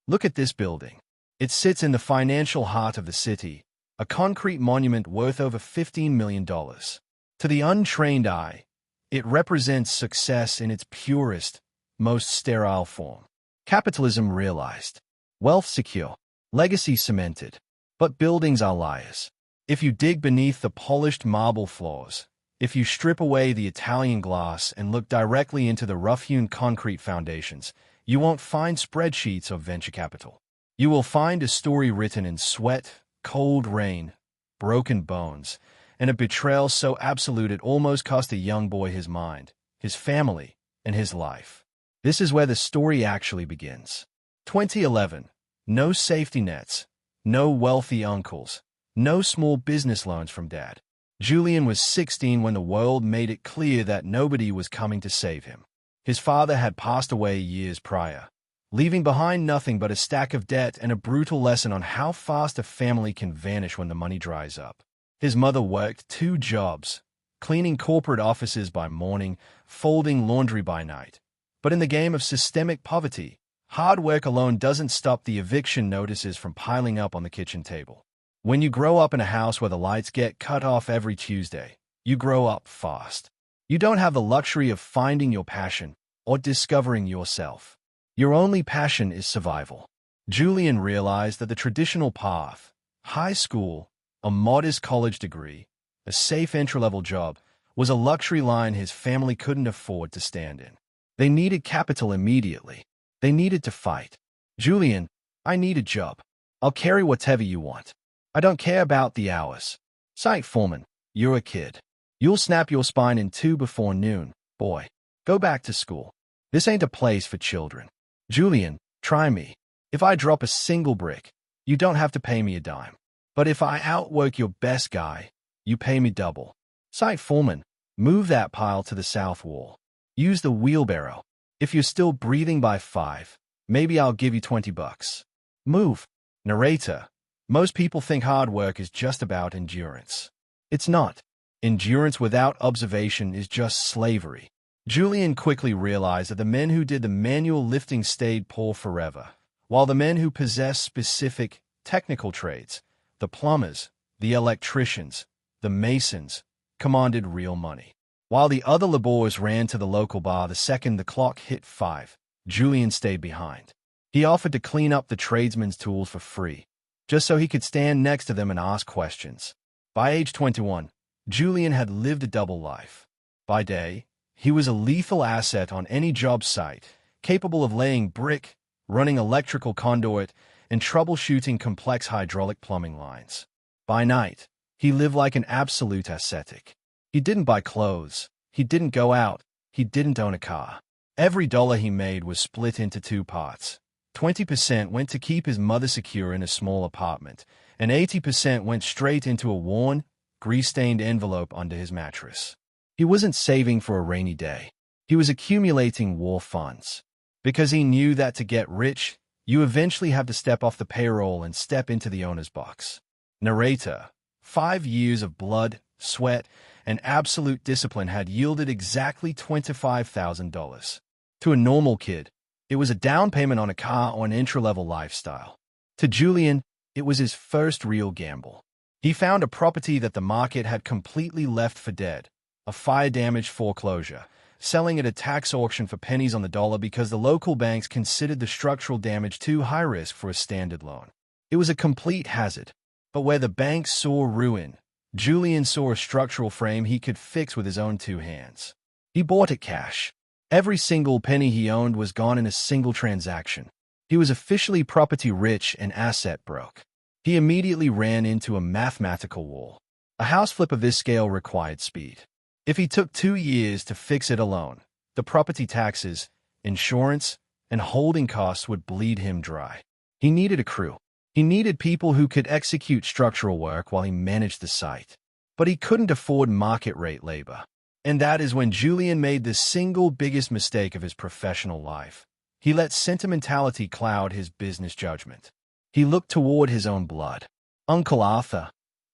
Look at this building. It sits in the financial heart of the city, a concrete monument worth over $15 million. To the untrained eye, it represents success in its purest, most sterile form. Capitalism realized. Wealth secure. Legacy cemented. But buildings are liars. If you dig beneath the polished marble floors, if you strip away the Italian glass and look directly into the rough-hewn concrete foundations, you won't find spreadsheets of venture capital. You will find a story written in sweat, cold rain, broken bones, and a betrayal so absolute it almost cost a young boy his mind, his family, and his life. This is where the story actually begins. 2011. No safety nets, no wealthy uncles, no small business loans from dad. Julian was 16 when the world made it clear that nobody was coming to save him. His father had passed away years prior, leaving behind nothing but a stack of debt and a brutal lesson on how fast a family can vanish when the money dries up. His mother worked 2 jobs, cleaning corporate offices by morning, folding laundry by night. But in the game of systemic poverty, hard work alone doesn't stop the eviction notices from piling up on the kitchen table. When you grow up in a house where the lights get cut off every Tuesday, you grow up fast. You don't have the luxury of finding your passion or discovering yourself. Your only passion is survival. Julian realized that the traditional path, high school, a modest college degree, a safe entry-level job, was a luxury line his family couldn't afford to stand in. They needed capital immediately. They needed to fight. Julian, I need a job. I'll carry whatever you want. I don't care about the hours. Site foreman, you're a kid. You'll snap your spine in 2 before noon, boy. Go back to school. This ain't a place for children. Julian, try me. If I drop a single brick, you don't have to pay me a dime. But if I outwork your best guy, you pay me double. Site foreman, move that pile to the south wall. Use the wheelbarrow. If you're still breathing by 5, maybe I'll give you $20. Move. Narrator. Most people think hard work is just about endurance. It's not. Endurance without observation is just slavery. Julian quickly realized that the men who did the manual lifting stayed poor forever, while the men who possessed specific, technical trades, the plumbers, the electricians, the masons, commanded real money. While the other laborers ran to the local bar the second the clock hit 5, Julian stayed behind. He offered to clean up the tradesmen's tools for free, just so he could stand next to them and ask questions. By age 21, Julian had lived a double life. By day, he was a lethal asset on any job site, capable of laying brick, running electrical conduit, and troubleshooting complex hydraulic plumbing lines. By night, he lived like an absolute ascetic. He didn't buy clothes, he didn't go out, he didn't own a car. Every dollar he made was split into 2 parts. 20% went to keep his mother secure in a small apartment, and 80% went straight into a worn, grease-stained envelope under his mattress. He wasn't saving for a rainy day. He was accumulating war funds. Because he knew that to get rich, you eventually have to step off the payroll and step into the owner's box. Narrator. 5 years of blood, sweat, and absolute discipline had yielded exactly $25,000. To a normal kid, it was a down payment on a car or an entry-level lifestyle. To Julian, it was his first real gamble. He found a property that the market had completely left for dead, a fire-damaged foreclosure, selling at a tax auction for pennies on the dollar because the local banks considered the structural damage too high risk for a standard loan. It was a complete hazard. But where the banks saw ruin, Julian saw a structural frame he could fix with his own 2 hands. He bought it cash. Every single penny he owned was gone in a single transaction. He was officially property rich and asset broke. He immediately ran into a mathematical wall. A house flip of this scale required speed. If he took 2 years to fix it alone, the property taxes, insurance, and holding costs would bleed him dry. He needed a crew. He needed people who could execute structural work while he managed the site. But he couldn't afford market-rate labor. And that is when Julian made the single biggest mistake of his professional life. He let sentimentality cloud his business judgment. He looked toward his own blood. Uncle Arthur,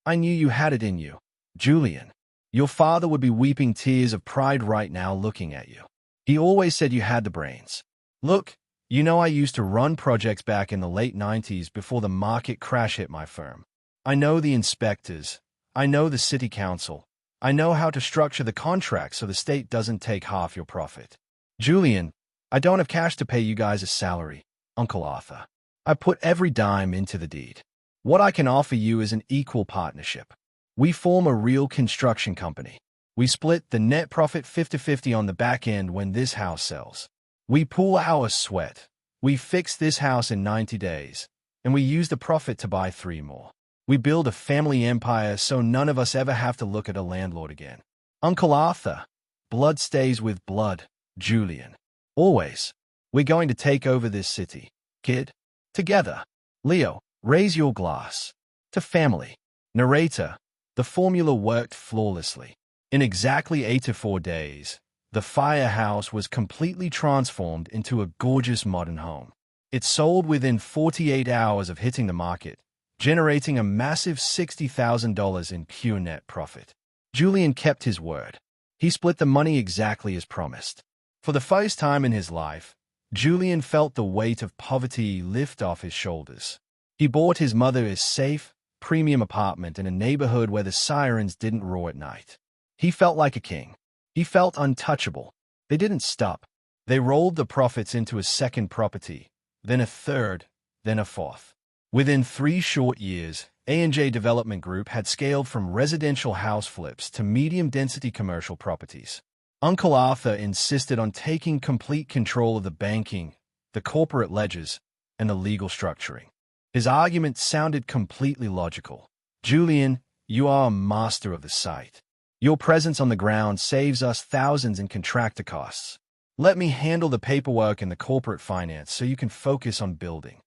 I knew you had it in you. Julian, your father would be weeping tears of pride right now looking at you. He always said you had the brains. Look, You know, I used to run projects back in the late 90s before the market crash hit my firm. I know the inspectors. I know the city council. I know how to structure the contract so the state doesn't take half your profit. Julian, I don't have cash to pay you guys a salary, Uncle Arthur. I put every dime into the deed. What I can offer you is an equal partnership. We form a real construction company. We split the net profit 50-50 on the back end when this house sells. We pool our sweat. We fix this house in 90 days, and we use the profit to buy 3 more. We build a family empire so none of us ever have to look at a landlord again. Uncle Arthur, blood stays with blood, Julian. Always. We're going to take over this city, kid. Together. Leo, raise your glass. To family. Narrator, the formula worked flawlessly. In exactly 8 to 4 days, the firehouse was completely transformed into a gorgeous modern home. It sold within 48 hours of hitting the market, generating a massive $60,000 in pure net profit. Julian kept his word. He split the money exactly as promised. For the first time in his life, Julian felt the weight of poverty lift off his shoulders. He bought his mother a safe, premium apartment in a neighborhood where the sirens didn't roar at night. He felt like a king. He felt untouchable. They didn't stop. They rolled the profits into a second property, then a third, then a fourth. Within 3 short years, A&J Development Group had scaled from residential house flips to medium-density commercial properties. Uncle Arthur insisted on taking complete control of the banking, the corporate ledgers, and the legal structuring. His argument sounded completely logical. Julian, you are a master of the site. Your presence on the ground saves us thousands in contractor costs. Let me handle the paperwork and the corporate finance so you can focus on building.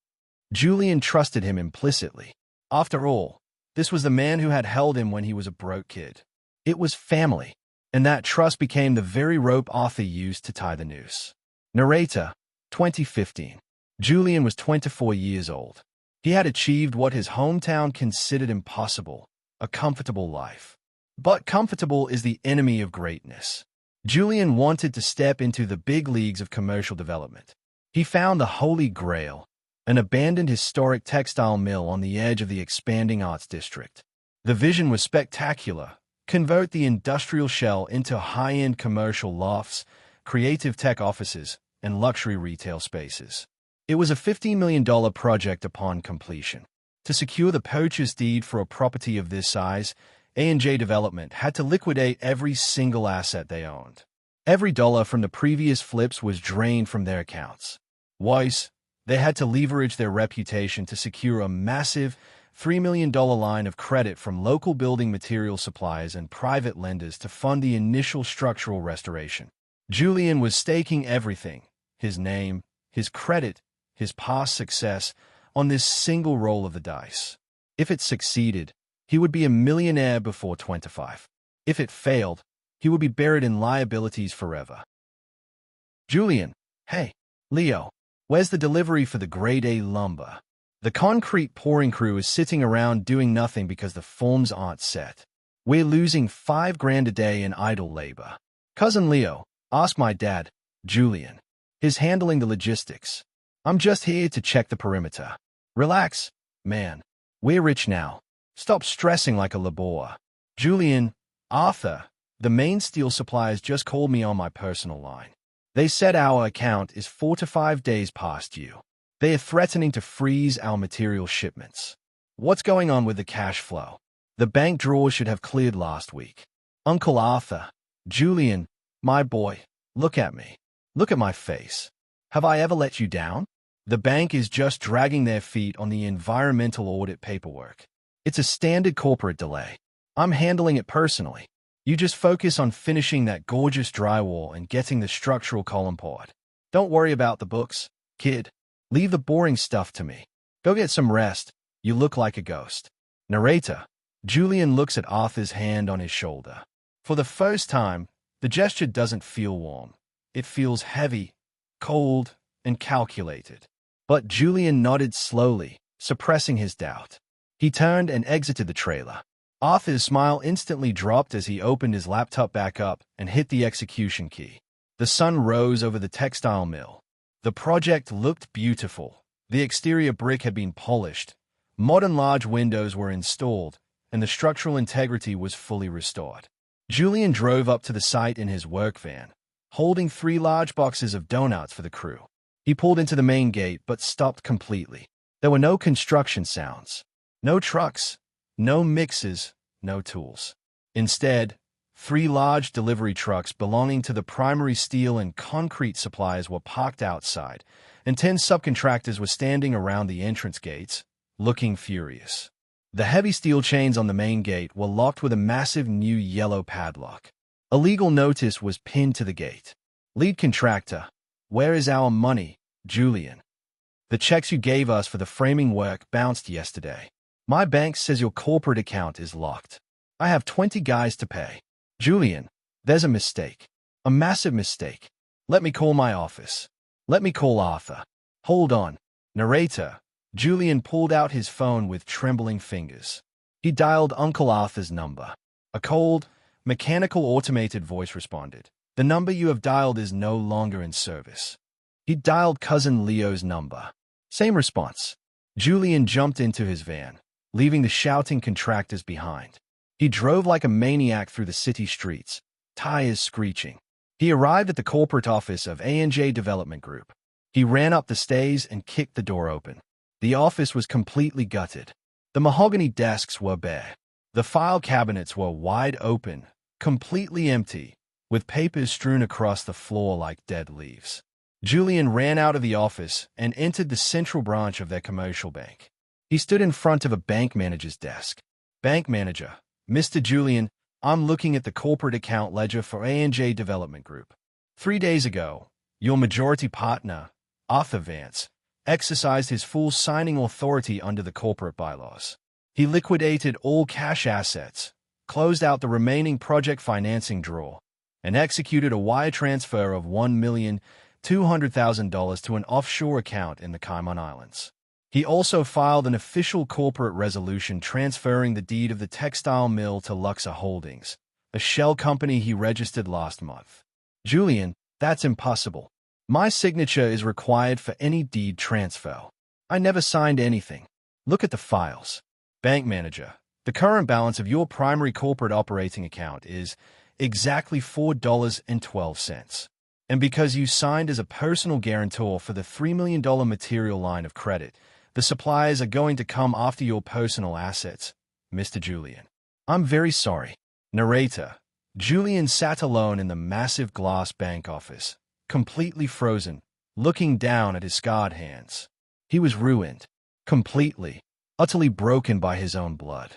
Julian trusted him implicitly. After all, this was the man who had held him when he was a broke kid. It was family, and that trust became the very rope Arthur used to tie the noose. Narrator, 2015. Julian was 24 years old. He had achieved what his hometown considered impossible, a comfortable life. But comfortable is the enemy of greatness. Julian wanted to step into the big leagues of commercial development. He found the Holy Grail, an abandoned historic textile mill on the edge of the expanding arts district. The vision was spectacular. Convert the industrial shell into high-end commercial lofts, creative tech offices, and luxury retail spaces. It was a $15 million project upon completion. To secure the purchase deed for a property of this size, A&J Development had to liquidate every single asset they owned. Every dollar from the previous flips was drained from their accounts. Worse, they had to leverage their reputation to secure a massive $3 million line of credit from local building material suppliers and private lenders to fund the initial structural restoration. Julian was staking everything, his name, his credit, his past success, on this single roll of the dice. If it succeeded, he would be a millionaire before 25. If it failed, he would be buried in liabilities forever. Julian, hey, Leo, where's the delivery for the grade A lumber? The concrete pouring crew is sitting around doing nothing because the forms aren't set. We're losing $5,000 a day in idle labor. Cousin Leo, ask my dad, Julian. He's handling the logistics. I'm just here to check the perimeter. Relax, man. We're rich now. Stop stressing like a labor. Julian, Arthur, the main steel suppliers just called me on my personal line. They said our account is 4 to 5 days past due. They are threatening to freeze our material shipments. What's going on with the cash flow? The bank drawers should have cleared last week. Uncle Arthur, Julian, my boy, look at me. Look at my face. Have I ever let you down? The bank is just dragging their feet on the environmental audit paperwork. It's a standard corporate delay. I'm handling it personally. You just focus on finishing that gorgeous drywall and getting the structural column poured. Don't worry about the books, kid. Leave the boring stuff to me. Go get some rest. You look like a ghost. Narrator, Julian looks at Arthur's hand on his shoulder. For the first time, the gesture doesn't feel warm. It feels heavy, cold, and calculated. But Julian nodded slowly, suppressing his doubt. He turned and exited the trailer. Arthur's smile instantly dropped as he opened his laptop back up and hit the execution key. The sun rose over the textile mill. The project looked beautiful. The exterior brick had been polished, modern large windows were installed, and the structural integrity was fully restored. Julian drove up to the site in his work van, holding 3 large boxes of donuts for the crew. He pulled into the main gate but stopped completely. There were no construction sounds, no trucks, no mixers, no tools. Instead, 3 large delivery trucks belonging to the primary steel and concrete suppliers were parked outside, and 10 subcontractors were standing around the entrance gates, looking furious. The heavy steel chains on the main gate were locked with a massive new yellow padlock. A legal notice was pinned to the gate. Lead contractor, where is our money, Julian? The checks you gave us for the framing work bounced yesterday. My bank says your corporate account is locked. I have 20 guys to pay. Julian, there's a mistake. A massive mistake. Let me call my office. Let me call Arthur. Hold on. Narrator. Julian pulled out his phone with trembling fingers. He dialed Uncle Arthur's number. A cold, mechanical automated voice responded. The number you have dialed is no longer in service. He dialed Cousin Leo's number. Same response. Julian jumped into his van, leaving the shouting contractors behind. He drove like a maniac through the city streets, tires screeching. He arrived at the corporate office of A&J Development Group. He ran up the stairs and kicked the door open. The office was completely gutted. The mahogany desks were bare. The file cabinets were wide open, completely empty, with papers strewn across the floor like dead leaves. Julian ran out of the office and entered the central branch of their commercial bank. He stood in front of a bank manager's desk. Bank manager, Mr. Julian, I'm looking at the corporate account ledger for A&J Development Group. 3 days ago, your majority partner, Arthur Vance, exercised his full signing authority under the corporate bylaws. He liquidated all cash assets, closed out the remaining project financing drawer, and executed a wire transfer of $1,200,000 to an offshore account in the Cayman Islands. He also filed an official corporate resolution transferring the deed of the textile mill to Luxa Holdings, a shell company he registered last month. Julian, that's impossible. My signature is required for any deed transfer. I never signed anything. Look at the files. Bank manager, the current balance of your primary corporate operating account is exactly $4.12. And because you signed as a personal guarantor for the $3 million material line of credit, the suppliers are going to come after your personal assets, Mr. Julian. I'm very sorry. Narrator. Julian sat alone in the massive glass bank office, completely frozen, looking down at his scarred hands. He was ruined, completely, utterly broken by his own blood.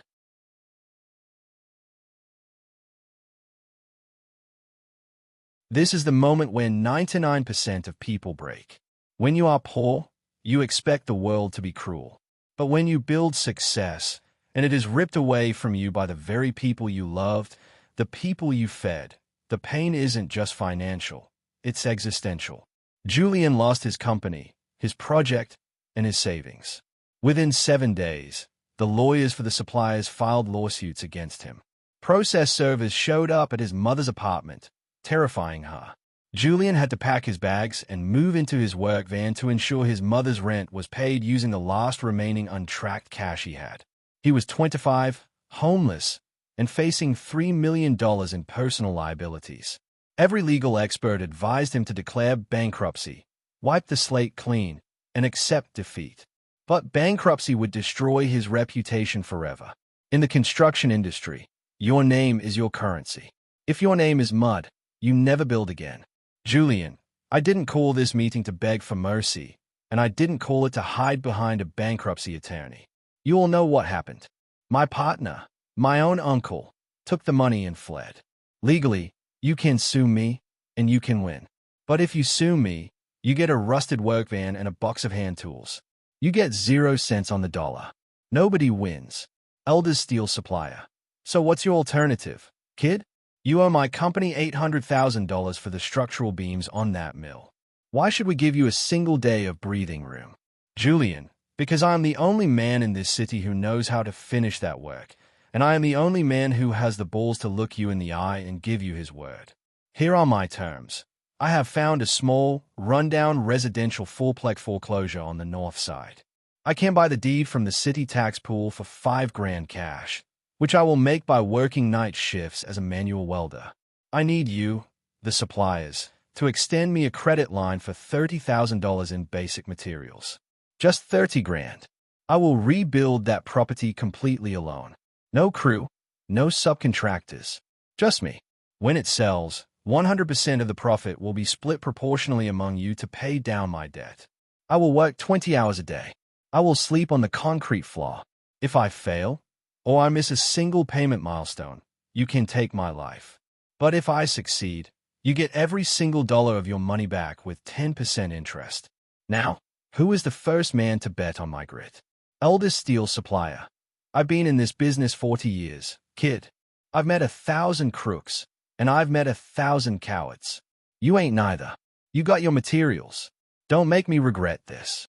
This is the moment when 99% of people break. When you are poor, you expect the world to be cruel. But when you build success, and it is ripped away from you by the very people you loved, the people you fed, the pain isn't just financial, it's existential. Julian lost his company, his project, and his savings. Within 7 days, the lawyers for the suppliers filed lawsuits against him. Process servers showed up at his mother's apartment, terrifying her. Julian had to pack his bags and move into his work van to ensure his mother's rent was paid using the last remaining untracked cash he had. He was 25, homeless, and facing $3 million in personal liabilities. Every legal expert advised him to declare bankruptcy, wipe the slate clean, and accept defeat. But bankruptcy would destroy his reputation forever. In the construction industry, your name is your currency. If your name is mud, you never build again. Julian, I didn't call this meeting to beg for mercy, and I didn't call it to hide behind a bankruptcy attorney. You all know what happened. My partner, my own uncle, took the money and fled. Legally, you can sue me, and you can win. But if you sue me, you get a rusted work van and a box of hand tools. You get 0 cents on the dollar. Nobody wins. Elders steel supplier. So what's your alternative, kid? You owe my company $800,000 for the structural beams on that mill. Why should we give you a single day of breathing room? Julian, because I am the only man in this city who knows how to finish that work, and I am the only man who has the balls to look you in the eye and give you his word. Here are my terms. I have found a small, rundown residential four-plex foreclosure on the north side. I can buy the deed from the city tax pool for $5,000 cash, which I will make by working night shifts as a manual welder. I need you, the suppliers, to extend me a credit line for $30,000 in basic materials. Just 30 grand. I will rebuild that property completely alone. No crew, no subcontractors, just me. When it sells, 100% of the profit will be split proportionally among you to pay down my debt. I will work 20 hours a day. I will sleep on the concrete floor. If I fail, or I miss a single payment milestone, you can take my life. But if I succeed, you get every single dollar of your money back with 10% interest. Now, who is the first man to bet on my grit? Eldest steel supplier. I've been in this business 40 years, kid. I've met 1,000 crooks, and I've met 1,000 cowards. You ain't neither. You got your materials. Don't make me regret this.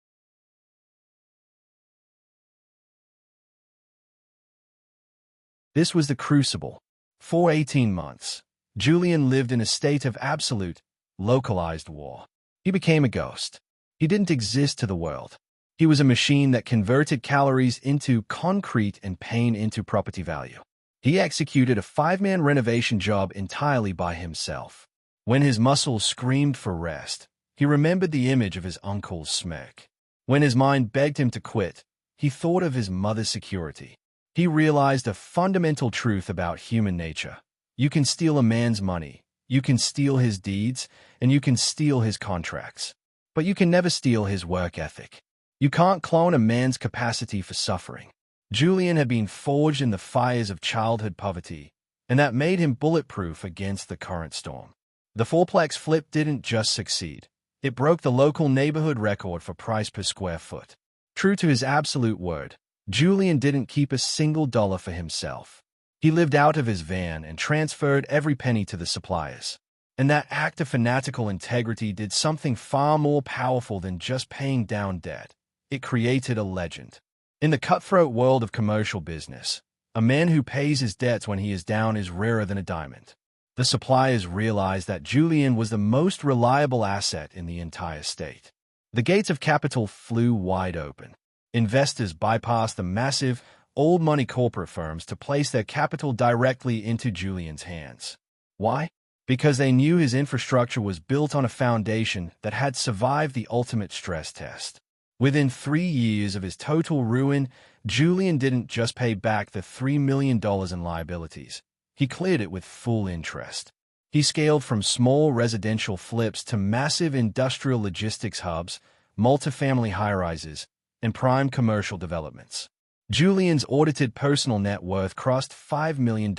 This was the crucible. For 18 months, Julian lived in a state of absolute, localized war. He became a ghost. He didn't exist to the world. He was a machine that converted calories into concrete and pain into property value. He executed a 5-man renovation job entirely by himself. When his muscles screamed for rest, he remembered the image of his uncle's smirk. When his mind begged him to quit, he thought of his mother's security. He realized a fundamental truth about human nature. You can steal a man's money, you can steal his deeds, and you can steal his contracts. But you can never steal his work ethic. You can't clone a man's capacity for suffering. Julian had been forged in the fires of childhood poverty, and that made him bulletproof against the current storm. The four-plex flip didn't just succeed. It broke the local neighborhood record for price per square foot. True to his absolute word, Julian didn't keep a single dollar for himself. He lived out of his van and transferred every penny to the suppliers. And that act of fanatical integrity did something far more powerful than just paying down debt. It created a legend. In the cutthroat world of commercial business, a man who pays his debts when he is down is rarer than a diamond. The suppliers realized that Julian was the most reliable asset in the entire state. The gates of capital flew wide open. Investors bypassed the massive, old-money corporate firms to place their capital directly into Julian's hands. Why? Because they knew his infrastructure was built on a foundation that had survived the ultimate stress test. Within 3 years of his total ruin, Julian didn't just pay back the $3 million in liabilities. He cleared it with full interest. He scaled from small residential flips to massive industrial logistics hubs, multifamily high-rises, and prime commercial developments. Julian's audited personal net worth crossed $5 million.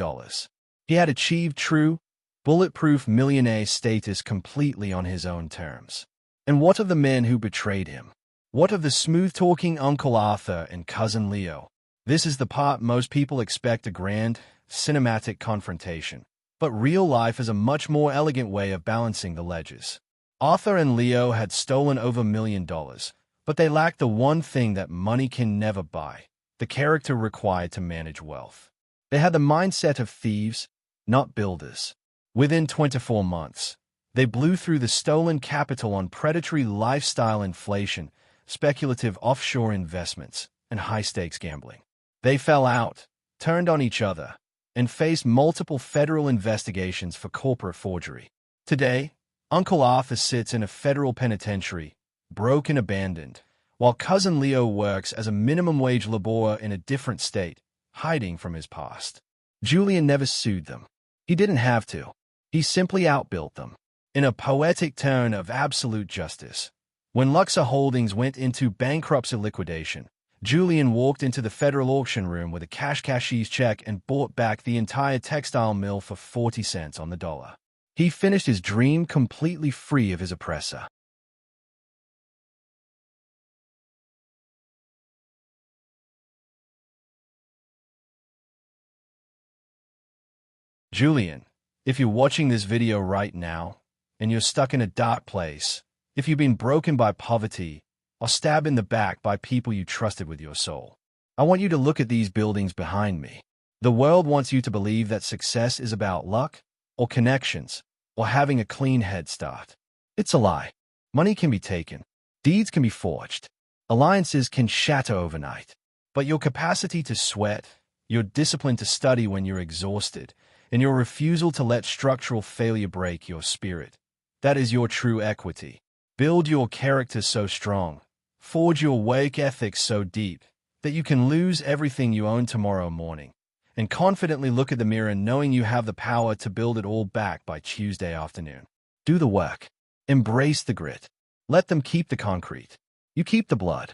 He had achieved true, bulletproof millionaire status completely on his own terms. And what of the men who betrayed him? What of the smooth-talking Uncle Arthur and Cousin Leo? This is the part most people expect: a grand, cinematic confrontation. But real life is a much more elegant way of balancing the ledgers. Arthur and Leo had stolen over $1 million, but they lacked the one thing that money can never buy: the character required to manage wealth. They had the mindset of thieves, not builders. Within 24 months, they blew through the stolen capital on predatory lifestyle inflation, speculative offshore investments, and high-stakes gambling. They fell out, turned on each other, and faced multiple federal investigations for corporate forgery. Today, Uncle Arthur sits in a federal penitentiary, broke and abandoned, while Cousin Leo works as a minimum-wage laborer in a different state, hiding from his past. Julian never sued them. He didn't have to. He simply outbuilt them. In a poetic turn of absolute justice, when Luxor Holdings went into bankruptcy liquidation, Julian walked into the federal auction room with a cashier's check and bought back the entire textile mill for 40 cents on the dollar. He finished his dream completely free of his oppressor. Julian, if you're watching this video right now, and you're stuck in a dark place, if you've been broken by poverty, or stabbed in the back by people you trusted with your soul, I want you to look at these buildings behind me. The world wants you to believe that success is about luck or connections, or having a clean head start. It's a lie. Money can be taken. Deeds can be forged. Alliances can shatter overnight. But your capacity to sweat, your discipline to study when you're exhausted, and your refusal to let structural failure break your spirit, that is your true equity. Build your character so strong, forge your work ethic so deep, that you can lose everything you own tomorrow morning, and confidently look at the mirror knowing you have the power to build it all back by Tuesday afternoon. Do the work. Embrace the grit. Let them keep the concrete. You keep the blood.